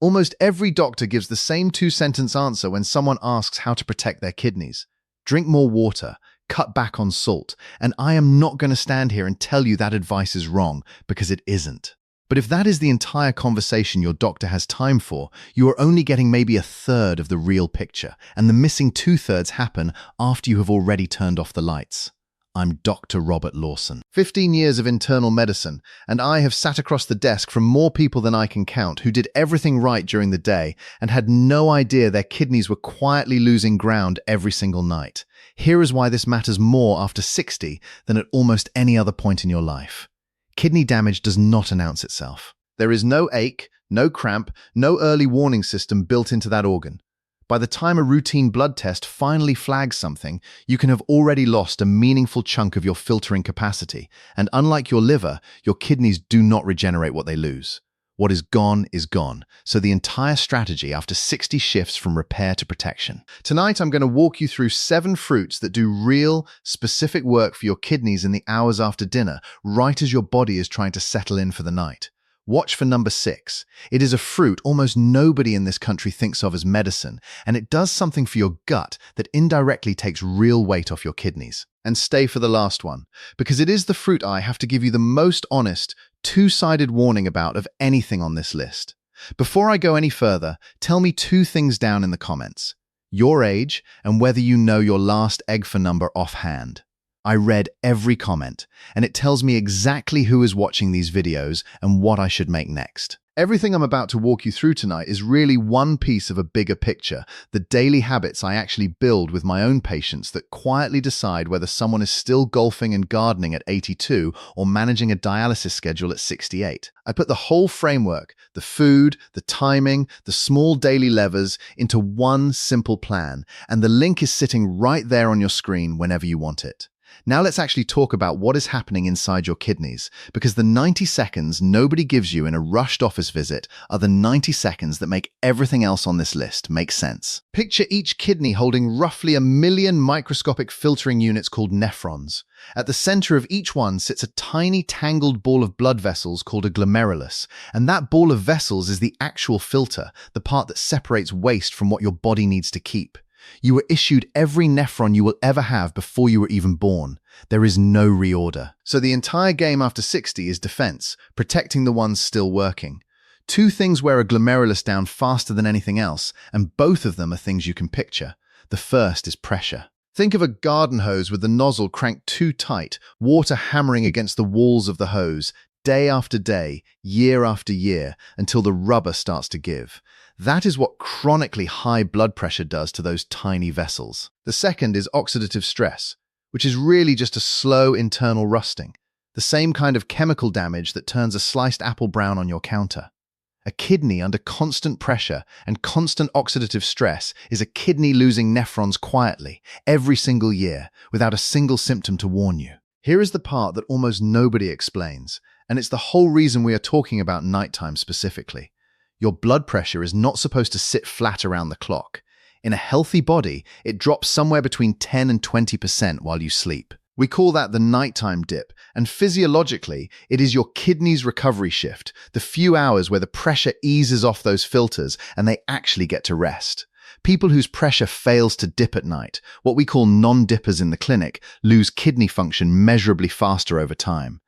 Almost every doctor gives the same two-sentence answer when someone asks how to protect their kidneys. Drink more water, cut back on salt, and I am not going to stand here and tell you that advice is wrong, because it isn't. But if that is the entire conversation your doctor has time for, you are only getting maybe a third of the real picture, and the missing two-thirds happen after you have already turned off the lights. I'm Dr. Robert Lawson. 15 years of internal medicine, and I have sat across the desk from more people than I can count who did everything right during the day and had no idea their kidneys were quietly losing ground every single night. Here is why this matters more after 60 than at almost any other point in your life. Kidney damage does not announce itself. There is no ache, no cramp, no early warning system built into that organ. By the time a routine blood test finally flags something, you can have already lost a meaningful chunk of your filtering capacity, and unlike your liver, your kidneys do not regenerate what they lose. What is gone, so the entire strategy after 60 shifts from repair to protection. Tonight, I'm going to walk you through 7 fruits that do real, specific work for your kidneys in the hours after dinner, right as your body is trying to settle in for the night. Watch for number 6. It is a fruit almost nobody in this country thinks of as medicine, and it does something for your gut that indirectly takes real weight off your kidneys. And stay for the last one, because it is the fruit I have to give you the most honest, two-sided warning about of anything on this list. Before I go any further, tell me 2 things down in the comments: your age and whether you know your last egg for number offhand. I read every comment, and it tells me exactly who is watching these videos and what I should make next. Everything I'm about to walk you through tonight is really one piece of a bigger picture, the daily habits I actually build with my own patients that quietly decide whether someone is still golfing and gardening at 82 or managing a dialysis schedule at 68. I put the whole framework, the food, the timing, the small daily levers, into one simple plan, and the link is sitting right there on your screen whenever you want it. Now let's actually talk about what is happening inside your kidneys, because the 90 seconds nobody gives you in a rushed office visit are the 90 seconds that make everything else on this list make sense. Picture each kidney holding roughly 1 million microscopic filtering units called nephrons. At the center of each one sits a tiny tangled ball of blood vessels called a glomerulus, and that ball of vessels is the actual filter, the part that separates waste from what your body needs to keep. You were issued every nephron you will ever have before you were even born. There is no reorder. So the entire game after 60 is defense, protecting the ones still working. 2 things wear a glomerulus down faster than anything else, and both of them are things you can picture. The first is pressure. Think of a garden hose with the nozzle cranked too tight, water hammering against the walls of the hose, day after day, year after year, until the rubber starts to give. That is what chronically high blood pressure does to those tiny vessels. The second is oxidative stress, which is really just a slow internal rusting, the same kind of chemical damage that turns a sliced apple brown on your counter. A kidney under constant pressure and constant oxidative stress is a kidney losing nephrons quietly, every single year, without a single symptom to warn you. Here is the part that almost nobody explains, and it's the whole reason we are talking about nighttime specifically. Your blood pressure is not supposed to sit flat around the clock. In a healthy body, it drops somewhere between 10 and 20% while you sleep. We call that the nighttime dip, and physiologically, it is your kidney's recovery shift, the few hours where the pressure eases off those filters and they actually get to rest. People whose pressure fails to dip at night, what we call non-dippers in the clinic, lose kidney function measurably faster over time.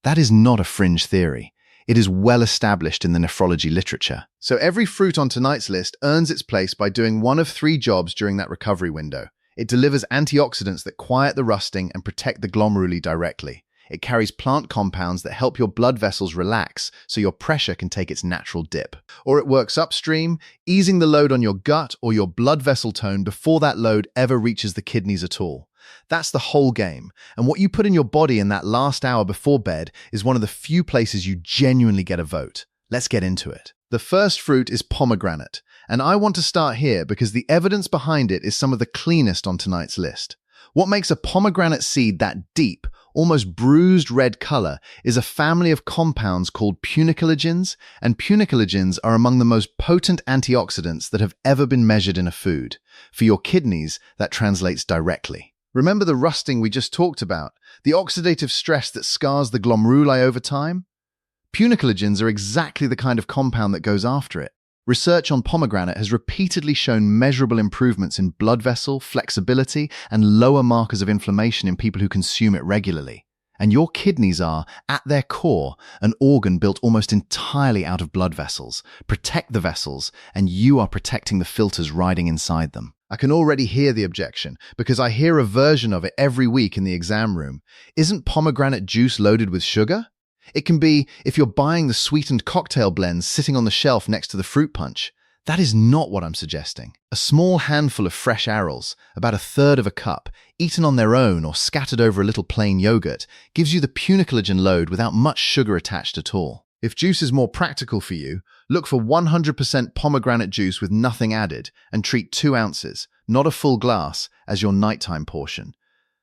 That is not a fringe theory. It is well established in the nephrology literature. So every fruit on tonight's list earns its place by doing one of 3 jobs during that recovery window. It delivers antioxidants that quiet the rusting and protect the glomeruli directly. It carries plant compounds that help your blood vessels relax so your pressure can take its natural dip. Or it works upstream, easing the load on your gut or your blood vessel tone before that load ever reaches the kidneys at all. That's the whole game, and what you put in your body in that last hour before bed is one of the few places you genuinely get a vote. Let's get into it. The first fruit is pomegranate, and I want to start here because the evidence behind it is some of the cleanest on tonight's list. What makes a pomegranate seed that deep, almost bruised red color is a family of compounds called punicalagins, and punicalagins are among the most potent antioxidants that have ever been measured in a food. For your kidneys, that translates directly. Remember the rusting we just talked about, the oxidative stress that scars the glomeruli over time? Punicalagins are exactly the kind of compound that goes after it. Research on pomegranate has repeatedly shown measurable improvements in blood vessel, flexibility, and lower markers of inflammation in people who consume it regularly. And your kidneys are, at their core, an organ built almost entirely out of blood vessels. Protect the vessels, and you are protecting the filters riding inside them. I can already hear the objection, because I hear a version of it every week in the exam room. Isn't pomegranate juice loaded with sugar? It can be if you're buying the sweetened cocktail blends sitting on the shelf next to the fruit punch. That is not what I'm suggesting. A small handful of fresh arils, about a third of a cup, eaten on their own or scattered over a little plain yogurt, gives you the punicalagin load without much sugar attached at all. If juice is more practical for you, look for 100% pomegranate juice with nothing added and treat 2 ounces, not a full glass, as your nighttime portion.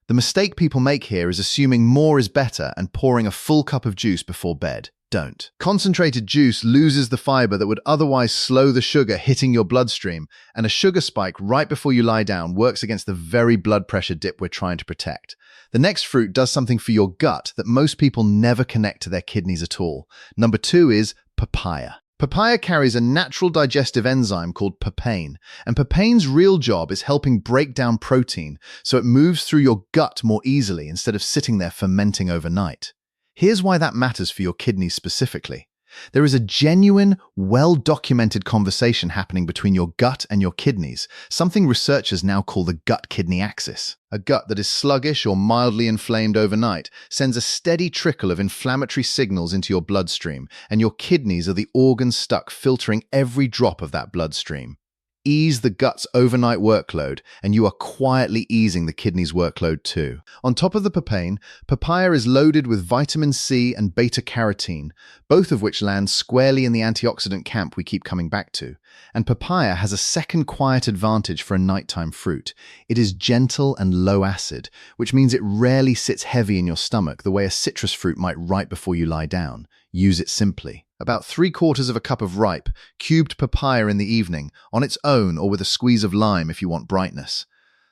The mistake people make here is assuming more is better and pouring a full cup of juice before bed. Don't. Concentrated juice loses the fiber that would otherwise slow the sugar hitting your bloodstream, and a sugar spike right before you lie down works against the very blood pressure dip we're trying to protect. The next fruit does something for your gut that most people never connect to their kidneys at all. Number 2 is papaya. Papaya carries a natural digestive enzyme called papain, and papain's real job is helping break down protein so it moves through your gut more easily instead of sitting there fermenting overnight. Here's why that matters for your kidneys specifically. There is a genuine, well-documented conversation happening between your gut and your kidneys, something researchers now call the gut-kidney axis. A gut that is sluggish or mildly inflamed overnight sends a steady trickle of inflammatory signals into your bloodstream, and your kidneys are the organs stuck filtering every drop of that bloodstream. Ease the gut's overnight workload, and you are quietly easing the kidney's workload too. On top of the papain, papaya is loaded with vitamin C and beta-carotene, both of which land squarely in the antioxidant camp we keep coming back to. And papaya has a second quiet advantage for a nighttime fruit. It is gentle and low acid, which means it rarely sits heavy in your stomach the way a citrus fruit might right before you lie down. Use it simply. About 3/4 of a cup of ripe, cubed papaya in the evening, on its own or with a squeeze of lime if you want brightness.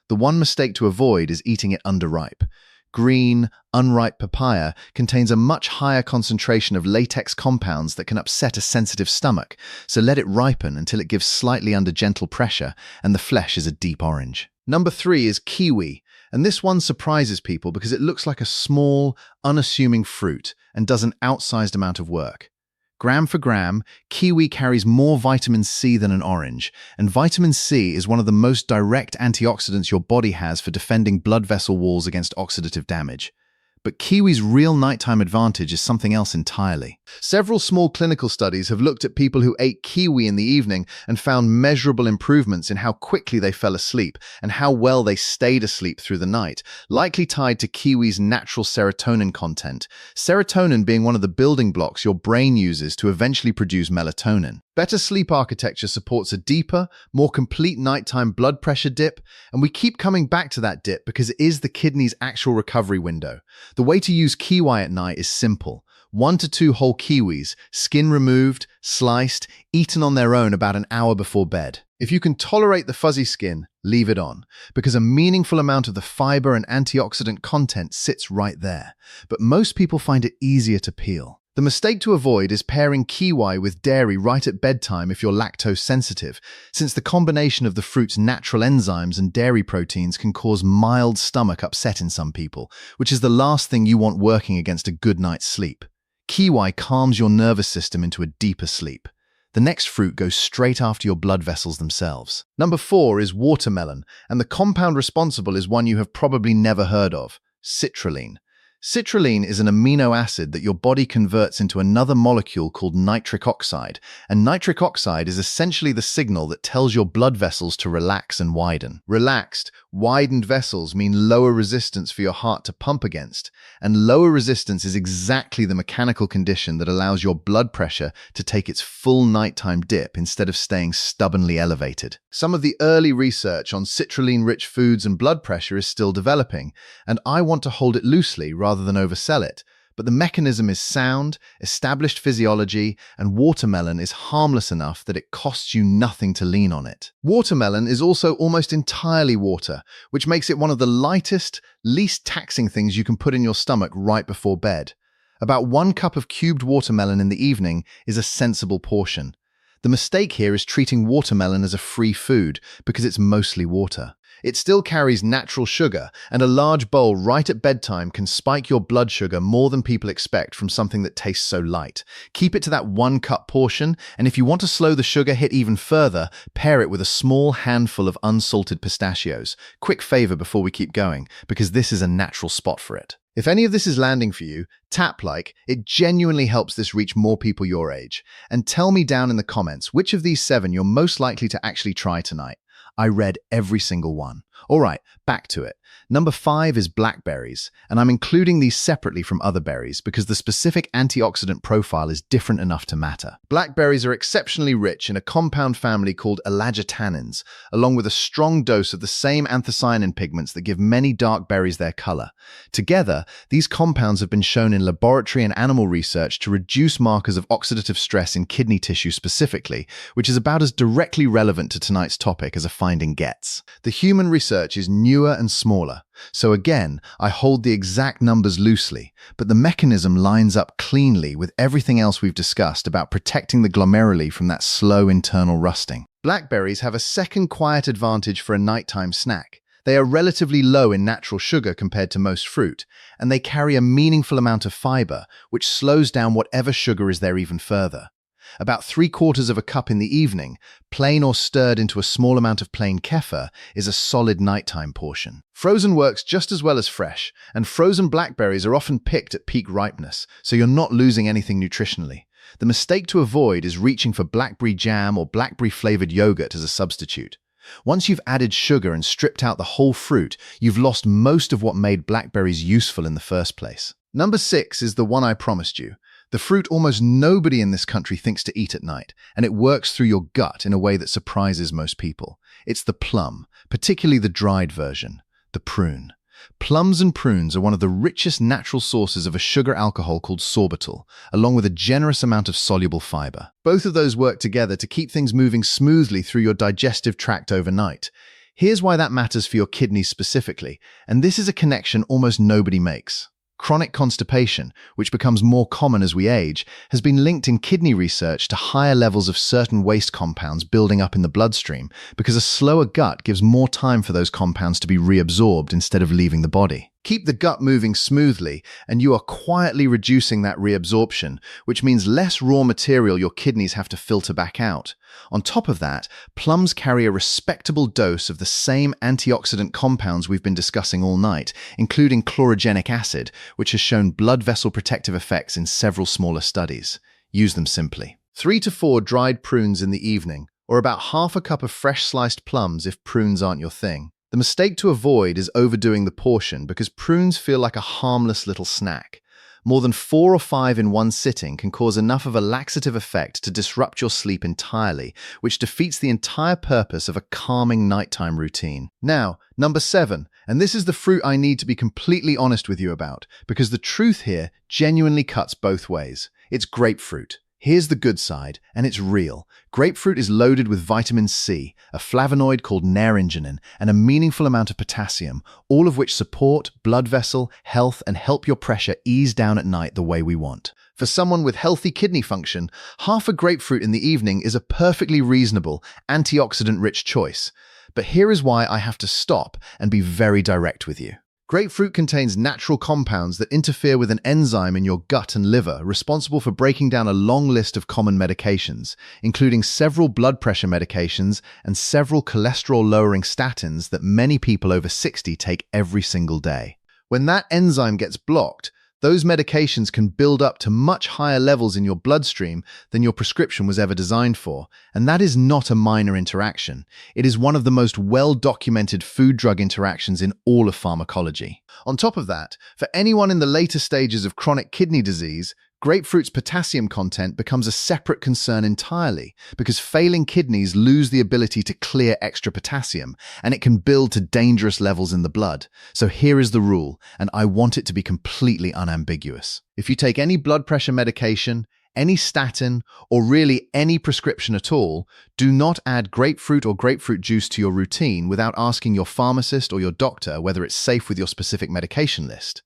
The one mistake to avoid is eating it underripe. Green, unripe papaya contains a much higher concentration of latex compounds that can upset a sensitive stomach, so let it ripen until it gives slightly under gentle pressure and the flesh is a deep orange. Number 3 is kiwi, and this one surprises people because it looks like a small, unassuming fruit and does an outsized amount of work. Gram for gram, kiwi carries more vitamin C than an orange, and vitamin C is one of the most direct antioxidants your body has for defending blood vessel walls against oxidative damage. But kiwi's real nighttime advantage is something else entirely. Several small clinical studies have looked at people who ate kiwi in the evening and found measurable improvements in how quickly they fell asleep and how well they stayed asleep through the night, likely tied to kiwi's natural serotonin content, serotonin being one of the building blocks your brain uses to eventually produce melatonin. Better sleep architecture supports a deeper, more complete nighttime blood pressure dip, and we keep coming back to that dip because it is the kidney's actual recovery window. The way to use kiwi at night is simple. 1 to 2 whole kiwis, skin removed, sliced, eaten on their own about an hour before bed. If you can tolerate the fuzzy skin, leave it on, because a meaningful amount of the fiber and antioxidant content sits right there. But most people find it easier to peel. The mistake to avoid is pairing kiwi with dairy right at bedtime if you're lactose sensitive, since the combination of the fruit's natural enzymes and dairy proteins can cause mild stomach upset in some people, which is the last thing you want working against a good night's sleep. Kiwi calms your nervous system into a deeper sleep. The next fruit goes straight after your blood vessels themselves. Number 4 is watermelon, and the compound responsible is one you have probably never heard of: citrulline. Citrulline is an amino acid that your body converts into another molecule called nitric oxide, and nitric oxide is essentially the signal that tells your blood vessels to relax and widen. Relaxed, widened vessels mean lower resistance for your heart to pump against, and lower resistance is exactly the mechanical condition that allows your blood pressure to take its full nighttime dip instead of staying stubbornly elevated. Some of the early research on citrulline-rich foods and blood pressure is still developing, and I want to hold it loosely rather than oversell it. But the mechanism is sound, established physiology, and watermelon is harmless enough that it costs you nothing to lean on it. Watermelon is also almost entirely water, which makes it one of the lightest, least taxing things you can put in your stomach right before bed. About 1 cup of cubed watermelon in the evening is a sensible portion. The mistake here is treating watermelon as a free food because it's mostly water. It still carries natural sugar, and a large bowl right at bedtime can spike your blood sugar more than people expect from something that tastes so light. Keep it to that 1 cup portion, and if you want to slow the sugar hit even further, pair it with a small handful of unsalted pistachios. Quick favor before we keep going, because this is a natural spot for it. If any of this is landing for you, tap like. It genuinely helps this reach more people your age. And tell me down in the comments which of these 7 you're most likely to actually try tonight. I read every single one. All right, back to it. Number 5 is blackberries, and I'm including these separately from other berries because the specific antioxidant profile is different enough to matter. Blackberries are exceptionally rich in a compound family called elagitannins, along with a strong dose of the same anthocyanin pigments that give many dark berries their color. Together, these compounds have been shown in laboratory and animal research to reduce markers of oxidative stress in kidney tissue specifically, which is about as directly relevant to tonight's topic as a finding gets. The human research is newer and smaller, so again, I hold the exact numbers loosely, but the mechanism lines up cleanly with everything else we've discussed about protecting the glomeruli from that slow internal rusting. Blackberries have a second quiet advantage for a nighttime snack. They are relatively low in natural sugar compared to most fruit, and they carry a meaningful amount of fiber, which slows down whatever sugar is there even further. About 3/4 of a cup in the evening, plain or stirred into a small amount of plain kefir, is a solid nighttime portion. Frozen works just as well as fresh, and frozen blackberries are often picked at peak ripeness, so you're not losing anything nutritionally. The mistake to avoid is reaching for blackberry jam or blackberry-flavored yogurt as a substitute. Once you've added sugar and stripped out the whole fruit, you've lost most of what made blackberries useful in the first place. Number 6 is the one I promised you. The fruit almost nobody in this country thinks to eat at night, and it works through your gut in a way that surprises most people. It's the plum, particularly the dried version, the prune. Plums and prunes are one of the richest natural sources of a sugar alcohol called sorbitol, along with a generous amount of soluble fiber. Both of those work together to keep things moving smoothly through your digestive tract overnight. Here's why that matters for your kidneys specifically, and this is a connection almost nobody makes. Chronic constipation, which becomes more common as we age, has been linked in kidney research to higher levels of certain waste compounds building up in the bloodstream because a slower gut gives more time for those compounds to be reabsorbed instead of leaving the body. Keep the gut moving smoothly, and you are quietly reducing that reabsorption, which means less raw material your kidneys have to filter back out. On top of that, plums carry a respectable dose of the same antioxidant compounds we've been discussing all night, including chlorogenic acid, which has shown blood vessel protective effects in several smaller studies. Use them simply. 3 to 4 dried prunes in the evening, or about half a cup of fresh sliced plums if prunes aren't your thing. The mistake to avoid is overdoing the portion because prunes feel like a harmless little snack. More than 4 or 5 in one sitting can cause enough of a laxative effect to disrupt your sleep entirely, which defeats the entire purpose of a calming nighttime routine. Now, number 7, and this is the fruit I need to be completely honest with you about, because the truth here genuinely cuts both ways. It's grapefruit. Here's the good side, and it's real. Grapefruit is loaded with vitamin C, a flavonoid called naringinin, and a meaningful amount of potassium, all of which support blood vessel health and help your pressure ease down at night the way we want. For someone with healthy kidney function, half a grapefruit in the evening is a perfectly reasonable, antioxidant-rich choice. But here is why I have to stop and be very direct with you. Grapefruit contains natural compounds that interfere with an enzyme in your gut and liver responsible for breaking down a long list of common medications, including several blood pressure medications and several cholesterol-lowering statins that many people over 60 take every single day. When that enzyme gets blocked, those medications can build up to much higher levels in your bloodstream than your prescription was ever designed for, and that is not a minor interaction. It is one of the most well-documented food-drug interactions in all of pharmacology. On top of that, for anyone in the later stages of chronic kidney disease, grapefruit's potassium content becomes a separate concern entirely because failing kidneys lose the ability to clear extra potassium, and it can build to dangerous levels in the blood. So here is the rule, and I want it to be completely unambiguous. If you take any blood pressure medication, any statin, or really any prescription at all, do not add grapefruit or grapefruit juice to your routine without asking your pharmacist or your doctor whether it's safe with your specific medication list.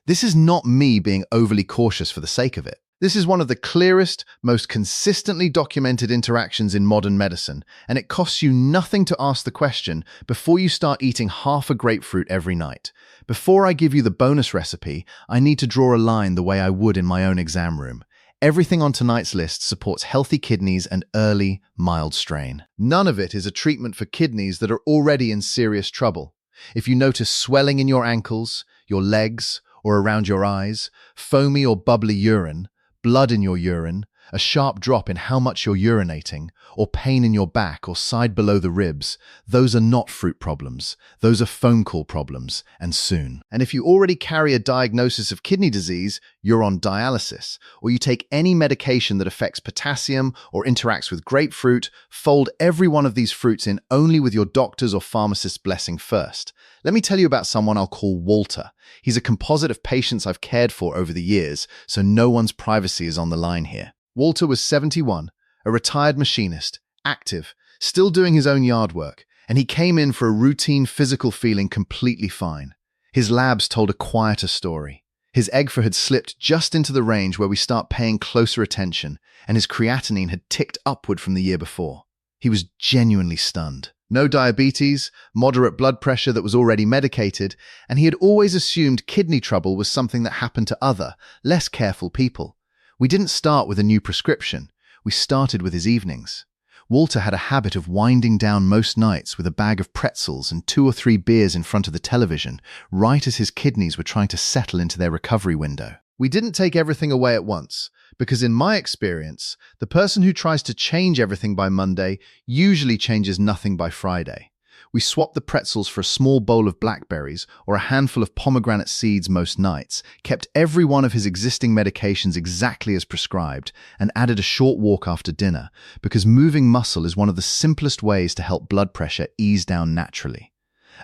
This is not me being overly cautious for the sake of it. This is one of the clearest, most consistently documented interactions in modern medicine, and it costs you nothing to ask the question before you start eating half a grapefruit every night. Before I give you the bonus recipe, I need to draw a line the way I would in my own exam room. Everything on tonight's list supports healthy kidneys and early, mild strain. None of it is a treatment for kidneys that are already in serious trouble. If you notice swelling in your ankles, your legs, or around your eyes, foamy or bubbly urine, blood in your urine, a sharp drop in how much you're urinating, or pain in your back or side below the ribs, those are not fruit problems. Those are phone call problems, and soon. And if you already carry a diagnosis of kidney disease, you're on dialysis, or you take any medication that affects potassium or interacts with grapefruit, fold every one of these fruits in only with your doctor's or pharmacist's blessing first. Let me tell you about someone I'll call Walter. He's a composite of patients I've cared for over the years, so no one's privacy is on the line here. Walter was 71, a retired machinist, active, still doing his own yard work, and he came in for a routine physical feeling completely fine. His labs told a quieter story. His EGFR had slipped just into the range where we start paying closer attention, and his creatinine had ticked upward from the year before. He was genuinely stunned. No diabetes, moderate blood pressure that was already medicated, and he had always assumed kidney trouble was something that happened to other, less careful people. We didn't start with a new prescription. We started with his evenings. Walter had a habit of winding down most nights with a bag of pretzels and 2 or 3 beers in front of the television, right as his kidneys were trying to settle into their recovery window. We didn't take everything away at once, because in my experience, the person who tries to change everything by Monday usually changes nothing by Friday. We swapped the pretzels for a small bowl of blackberries or a handful of pomegranate seeds most nights, kept every one of his existing medications exactly as prescribed, and added a short walk after dinner, because moving muscle is one of the simplest ways to help blood pressure ease down naturally.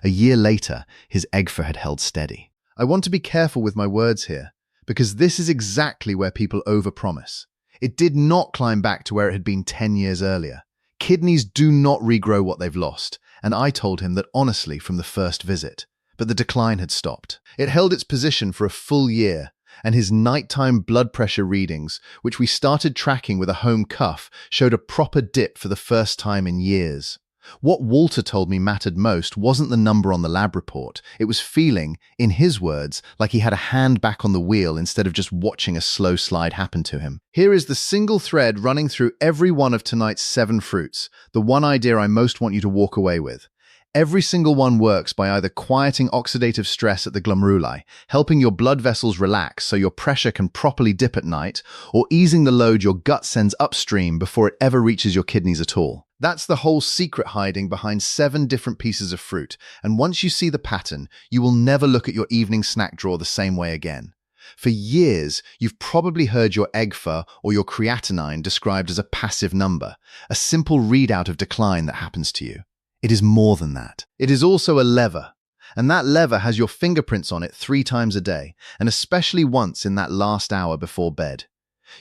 A year later, his EGFR had held steady. I want to be careful with my words here, because this is exactly where people overpromise. It did not climb back to where it had been 10 years earlier. Kidneys do not regrow what they've lost, and I told him that honestly from the first visit. But the decline had stopped. It held its position for a full year, and his nighttime blood pressure readings, which we started tracking with a home cuff, showed a proper dip for the first time in years. What Walter told me mattered most wasn't the number on the lab report. It was feeling, in his words, like he had a hand back on the wheel instead of just watching a slow slide happen to him. Here is the single thread running through every one of tonight's 7 fruits, the one idea I most want you to walk away with. Every single one works by either quieting oxidative stress at the glomeruli, helping your blood vessels relax so your pressure can properly dip at night, or easing the load your gut sends upstream before it ever reaches your kidneys at all. That's the whole secret hiding behind 7 different pieces of fruit, and once you see the pattern, you will never look at your evening snack drawer the same way again. For years, you've probably heard your EGFR or your creatinine described as a passive number, a simple readout of decline that happens to you. It is more than that. It is also a lever, and that lever has your fingerprints on it 3 times a day, and especially once in that last hour before bed.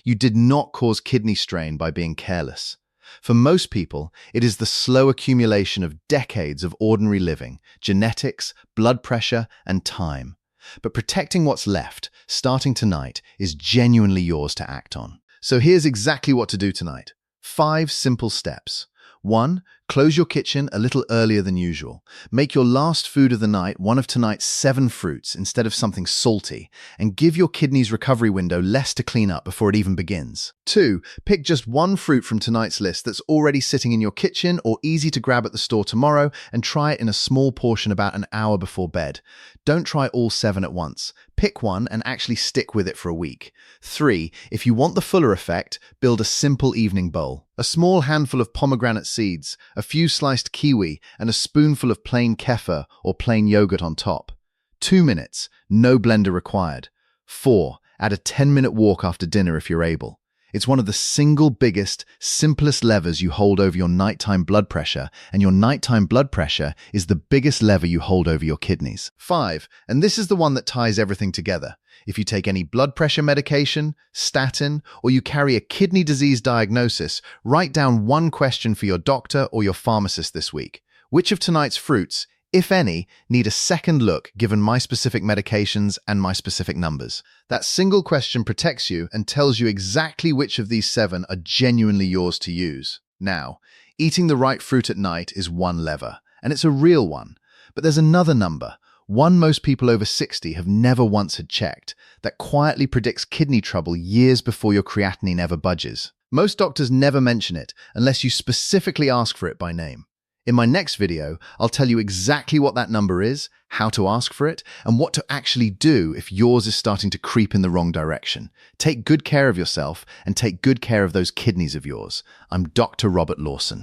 You did not cause kidney strain by being careless. For most people, it is the slow accumulation of decades of ordinary living, genetics, blood pressure, and time. But protecting what's left, starting tonight, is genuinely yours to act on. So here's exactly what to do tonight. 5 simple steps. 1. Close your kitchen a little earlier than usual. Make your last food of the night one of tonight's 7 fruits instead of something salty, and give your kidneys recovery window less to clean up before it even begins. 2. Pick just 1 fruit from tonight's list that's already sitting in your kitchen or easy to grab at the store tomorrow, and try it in a small portion about an hour before bed. Don't try all 7 at once. Pick one and actually stick with it for a week. 3. If you want the fuller effect, build a simple evening bowl. A small handful of pomegranate seeds, a few sliced kiwi, and a spoonful of plain kefir or plain yogurt on top. 2 minutes, no blender required. 4. Add a 10-minute walk after dinner if you're able. It's one of the single biggest, simplest levers you hold over your nighttime blood pressure, and your nighttime blood pressure is the biggest lever you hold over your kidneys. 5. And this is the one that ties everything together. If you take any blood pressure medication, statin, or you carry a kidney disease diagnosis, write down 1 question for your doctor or your pharmacist this week. Which of tonight's fruits, if any, need a second look given my specific medications and my specific numbers. That single question protects you and tells you exactly which of these 7 are genuinely yours to use. Now, eating the right fruit at night is one lever, and it's a real one. But there's another number, one most people over 60 have never once had checked, that quietly predicts kidney trouble years before your creatinine ever budges. Most doctors never mention it unless you specifically ask for it by name. In my next video, I'll tell you exactly what that number is, how to ask for it, and what to actually do if yours is starting to creep in the wrong direction. Take good care of yourself and take good care of those kidneys of yours. I'm Dr. Robert Lawson.